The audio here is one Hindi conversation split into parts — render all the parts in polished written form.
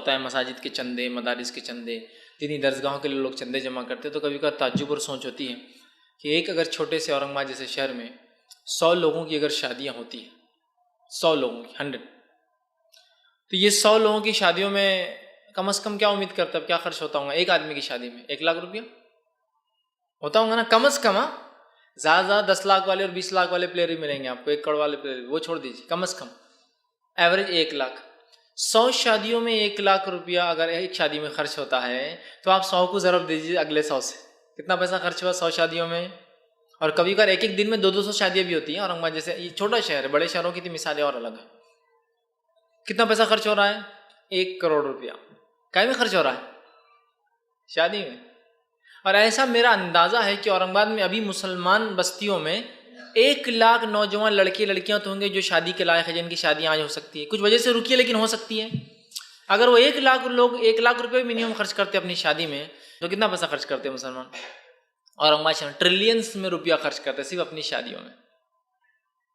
होता है मसाजिद के चंदे, मदारिस के चंदे, दीनी दरसगाहों के लिए लोग चंदे जमा करते हैं, तो कभी कभी ताज्जुब और सोच होती है कि एक अगर छोटे से औरंगाबाद जैसे शहर में 100 लोगों की अगर शादियाँ होती हैं, 100 लोगों की 100, तो ये 100 लोगों की शादियों में कम से कम क्या उम्मीद करता है, क्या खर्च होता होगा एक आदमी की शादी में? 1 लाख रुपया होता होगा ना कम से कम। ज़्यादा 10 लाख वाले और 20 लाख वाले प्लेयर ही मिलेंगे आपको, 1 करोड़ वाले प्लेयर वो छोड़ दीजिए, कम से कम एवरेज 1 लाख। 100 शादियों में 1 लाख रुपया अगर एक शादी में खर्च होता है तो आप 100 को ज़रूर दीजिए अगले 100 से, कितना पैसा खर्च हुआ 100 शादियों में। और कभी कभार एक एक दिन में 200 शादियाँ भी होती हैं। औरंगाबाद जैसे ये छोटा शहर है, बड़े शहरों की तो मिसालें और अलग है। कितना पैसा खर्च हो रहा है? 1 करोड़ रुपया काय में खर्च हो रहा है? शादी में। और ऐसा मेरा अंदाज़ा है कि औरंगाबाद में अभी मुसलमान बस्तियों में 1 लाख नौजवान लड़के लड़कियां तो होंगे जो शादी के लायक है, जिनकी शादी आज हो सकती है, कुछ वजह से रुकी है लेकिन हो सकती है। अगर वो 1 लाख लोग 1 लाख रुपये मिनिमम खर्च करते अपनी शादी में, तो कितना पैसा खर्च करते हैं मुसलमान? औरंगाबाद शहर ट्रिलियंस में रुपया खर्च करते सिर्फ अपनी शादियों में,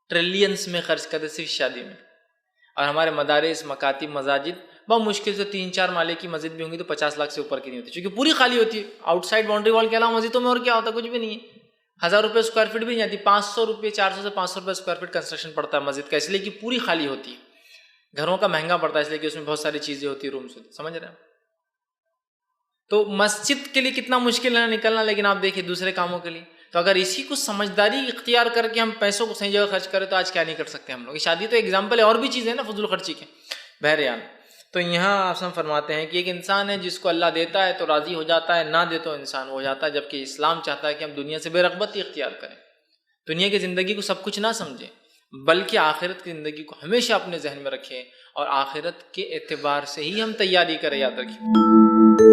ट्रिलियंस में खर्च करते सिर्फ शादी में। और हमारे मदारिस, मकातिब, मसाजिद बहुत मुश्किल से 3-4 माले की मस्जिद भी होंगी तो 50 लाख से ऊपर की नहीं होती, क्योंकि पूरी खाली होती है। आउटसाइड बाउंड्री वॉल के अलावा मस्जिदों में और क्या होता है? कुछ भी नहीं है। 1000 रुपये स्क्वायर फीट भी नहीं आती, 500 रुपये, 400 से 500 रुपये स्क्वायर फीट कंस्ट्रक्शन पड़ता है मस्जिद का, इसलिए कि पूरी खाली होती है। घरों का महंगा पड़ता है इसलिए कि उसमें बहुत सारी चीज़ें होती है, रूम्स, समझ रहे हैं? तो मस्जिद के लिए कितना मुश्किल है निकलना, लेकिन आप देखिए दूसरे कामों के लिए। तो अगर इसी को समझदारी इख्तियार करके हम पैसों को सही जगह खर्च करें तो आज क्या नहीं कर सकते हम लोग। शादी तो एग्जाम्पल है, और भी चीज़ें ना फजूल खर्ची के, बहरहाल। तो यहाँ आप सब फरमाते हैं कि एक इंसान है जिसको अल्लाह देता है तो राज़ी हो जाता है, ना दे तो इंसान हो जाता है। जबकि इस्लाम चाहता है कि हम दुनिया से बेरग़बती इख्तियार करें, दुनिया की ज़िंदगी को सब कुछ ना समझें, बल्कि आखिरत की ज़िंदगी को हमेशा अपने जहन में रखें और आखिरत के एतबार से ही हम तैयारी करें, याद रखें।